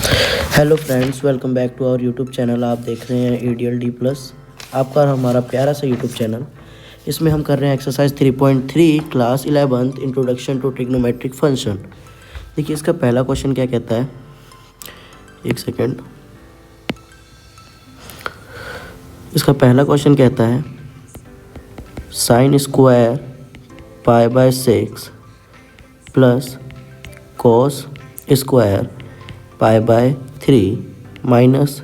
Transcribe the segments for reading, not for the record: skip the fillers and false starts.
Hello friends, welcome back to our YouTube channel. आप देख रहे हैं एडीएल डी प्लस, आपका और हमारा प्यारा सा यूट्यूब चैनल। इसमें हम कर रहे हैं exercise 3.3 class 11 introduction to trigonometric function. देखिए इसका पहला क्वेश्चन क्या कहता है, एक सेकेंड। इसका पहला क्वेश्चन कहता है sine square pi by 6 plus cos square pi by 3 minus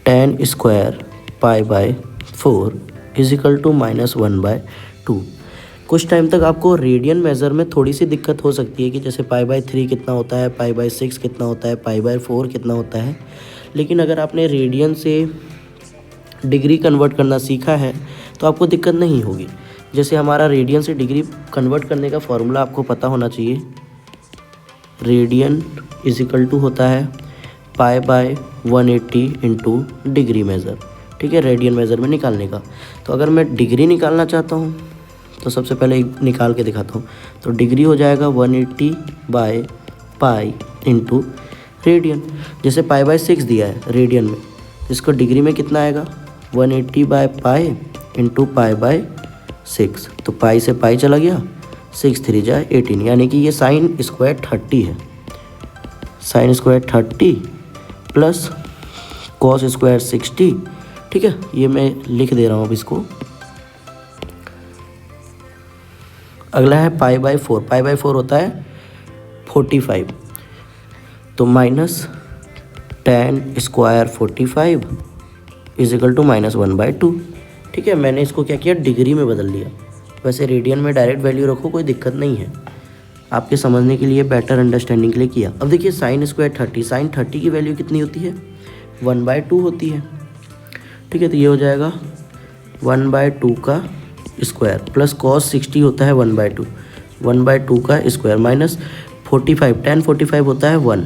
tan square pi by 4 is equal to -1/2। कुछ टाइम तक आपको रेडियन मेज़र में थोड़ी सी दिक्कत हो सकती है कि जैसे पाई बाय 3 कितना होता है, पाई बाय 6 कितना होता है, पाई बाय 4 कितना होता है। लेकिन अगर आपने रेडियन से डिग्री कन्वर्ट करना सीखा है तो आपको दिक्कत नहीं होगी। जैसे हमारा रेडियन से डिग्री कन्वर्ट करने का फॉर्मूला आपको पता होना चाहिए। रेडियन इजिकल टू होता है pi by 180 into degree measure. ठीक है, रेडियन मेज़र में निकालने का। तो अगर मैं डिग्री निकालना चाहता हूँ तो सबसे पहले निकाल के दिखाता हूँ। तो डिग्री हो जाएगा 180 बाय पाई इंटू रेडियन। जैसे पाई बाय 6 दिया है रेडियन में, इसको डिग्री में कितना आएगा 180 by pi into pi by 6। तो पाई से पाई चला गया, 6 3 जाए 18, यानी कि ये साइन स्क्वायर 30 है। Sine square 30 plus cos square 60। ठीक है, ये मैं लिख दे रहा हूँ अब इसको। अगला है पाई बाय 4। पाई बाय 4 होता है 45। तो minus tan square 45 is equal to -1/2। ठीक है, मैंने इसको क्या किया, डिग्री में बदल लिया। वैसे रेडियन में डायरेक्ट वैल्यू रखो, कोई दिक्कत नहीं है। आपके समझने के लिए, बेटर अंडरस्टैंडिंग के लिए किया। अब देखिए साइन स्क्वायर 30, साइन 30 की वैल्यू कितनी होती है 1/2 होती है। ठीक है, तो ये हो जाएगा 1/2 का स्क्वायर प्लस कॉस 60 होता है 1/2, 1/2 का स्क्वायर माइनस 45, tan 45 होता है 1,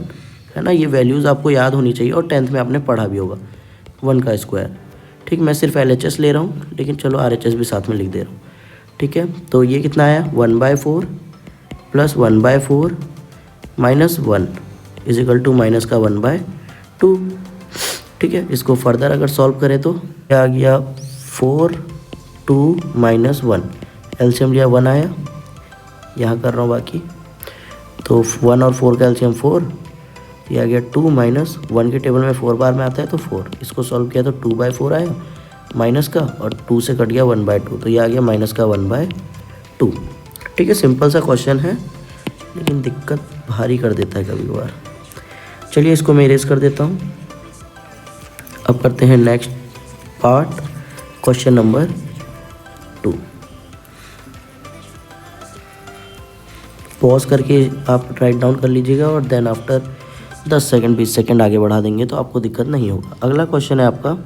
है ना। ये वैल्यूज़ आपको याद होनी चाहिए और 10th में आपने पढ़ा भी होगा 1 का स्क्वायर। ठीक, मैं सिर्फ LHS ले रहा हूँ, लेकिन चलो RHS भी साथ में लिख दे रहा हूँ। ठीक है, तो ये कितना आया 1/4 plus 1/4 minus 1 is equal to minus का 1/2। ठीक है, इसको फर्दर अगर सॉल्व करें तो क्या आ गया 4 2 -1, एलसीएम लिया 1 आया, यहाँ कर रहा हूँ बाकी। तो 1 और 4 का एलसीएम 4, ये आ गया 2 माइनस 1 के टेबल में 4 बार में आता है तो 4। इसको सॉल्व किया तो 2/4 आया माइनस का, और 2 से कट गया 1/2, तो ये आ गया माइनस का 1/2। ठीक है, सिंपल सा क्वेश्चन है, लेकिन दिक्कत भारी कर देता है कभी कभार। चलिए इसको मैं इरेज कर देता हूँ। अब करते हैं next part, question number 2। Pause करके आप राइट डाउन कर लीजिएगा और देन आफ्टर 10 सेकंड 20 सेकंड आगे बढ़ा देंगे तो आपको दिक्कत नहीं होगा। अगला क्वेश्चन है आपका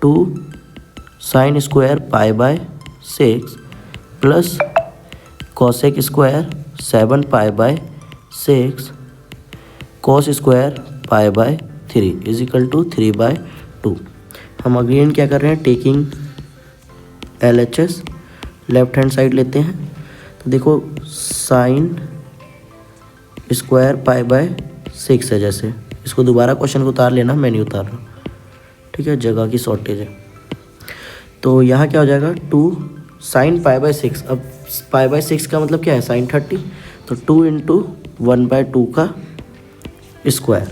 2 sine square pi by 6 plus cosec square 7 pi by 6 cos square pi by 3 is equal to 3/2। हम अगेन क्या कर रहे हैं, taking LHS, left hand side लेते हैं। तो देखो साइन स्क्वायर पाई बाय 6 है, जैसे इसको दोबारा क्वेश्चन को उतार लेना, मैं नहीं उतार रहा। ठीक है, जगह की शॉर्टेज है। तो यहाँ क्या हो जाएगा 2 साइन पाई बाय 6। अब पाई बाय 6 का मतलब क्या है साइन 30, तो 2 इंटू 1/2 का स्क्वायर।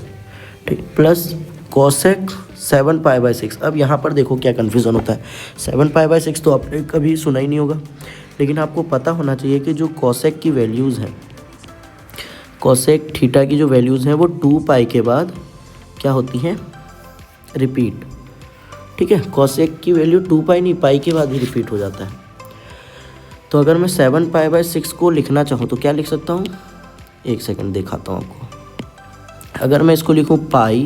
ठीक, प्लस कॉसेक 7 पाई बाय 6। अब यहाँ पर देखो क्या कन्फ्यूज़न होता है। 7 पाई बाय 6 तो आपने कभी सुना ही नहीं होगा, लेकिन आपको पता होना चाहिए कि जो कॉसेक की वैल्यूज़ हैं, कॉसेक थीटा की जो वैल्यूज़ हैं वो 2 पाई के बाद क्या होती हैं, रिपीट। ठीक है, कॉसेक की वैल्यू 2 पाई नहीं, पाई के बाद ही रिपीट हो जाता है। तो अगर मैं 7 पाई बाय 6 को लिखना चाहूँ तो क्या लिख सकता हूँ, एक सेकंड दिखाता हूँ आपको। अगर मैं इसको लिखूँ पाई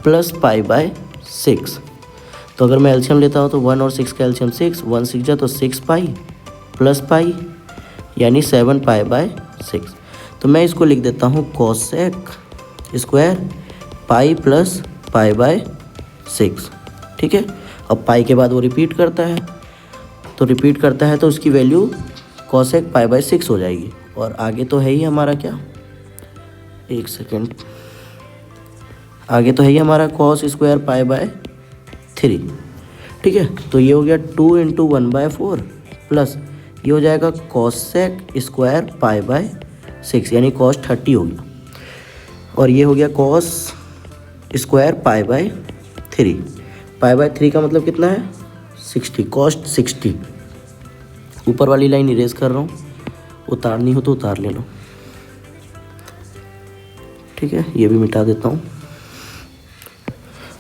प्लस पाई बाय 6, तो अगर मैं एलसीएम लेता हूँ तो 1 और 6 का एलसीएम 6, 1 6 जा तो 6 पाई प्लस पाई यानी 7 पाई बाय 6। तो मैं इसको लिख देता हूँ cosec square pi plus pi by 6। ठीक है, अब पाई के बाद वो रिपीट करता है, तो उसकी वैल्यू कॉसेक पाई बाय 6 हो जाएगी। और आगे तो है ही हमारा क्या, एक सेकेंड, आगे तो है ही हमारा कॉस स्क्वायर पाई बाय 3, ठीक है। तो ये हो गया 2 इंटू 1/4 प्लस ये हो जाएगा कॉसेक स्क्वायर पाई बाय 6 यानी कॉस 30 हो गया, और ये हो गया cos square pi by 3। Pi by 3 का मतलब कितना है 60, कॉस 60। ऊपर वाली लाइन इरेज कर रहा हूँ, उतारनी हो तो उतार ले लो, ठीक है। ये भी मिटा देता हूँ।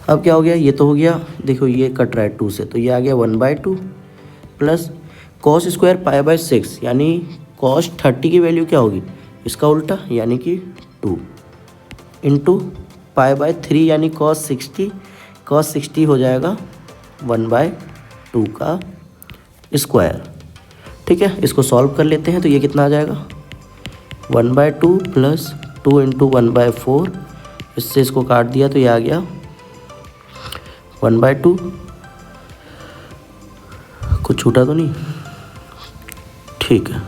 अब क्या हो गया, ये तो हो गया, देखो ये कट रहा है 2 से, तो ये आ गया 1/2 plus cos square pi by 6 यानी कॉस 30 की वैल्यू क्या होगी, इसका उल्टा यानी कि 2 इंटू पाई बाय 3 यानी कॉस 60। कॉस 60 हो जाएगा 1/2 का स्क्वायर, ठीक है। इसको सॉल्व कर लेते हैं तो ये कितना आ जाएगा 1/2 प्लस 2 इंटू 1/4, इससे इसको काट दिया तो ये आ गया 1/2। कुछ छूटा तो नहीं, ठीक है।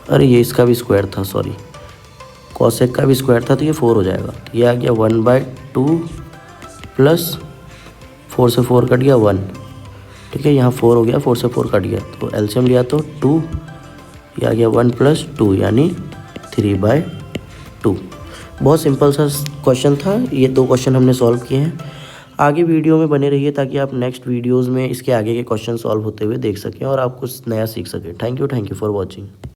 अरे ये इसका भी स्क्वायर था, सॉरी, कॉसेक का भी स्क्वायर था तो ये 4 हो जाएगा। ये आ गया 1/2 प्लस 4 से 4 कट गया 1, ठीक है। यहाँ 4 हो गया, 4 से 4 कट गया तो एलसीएम लिया तो 2, ये आ गया 1 + 2 यानी 3/2। बहुत सिंपल सा क्वेश्चन था, ये 2 क्वेश्चन हमने सॉल्व किए हैं। आगे वीडियो में बने रहिए ताकि आप नेक्स्ट वीडियोज़ में इसके आगे के क्वेश्चन सॉल्व होते हुए देख सकें और आप कुछ नया सीख सकें। Thank you for watching.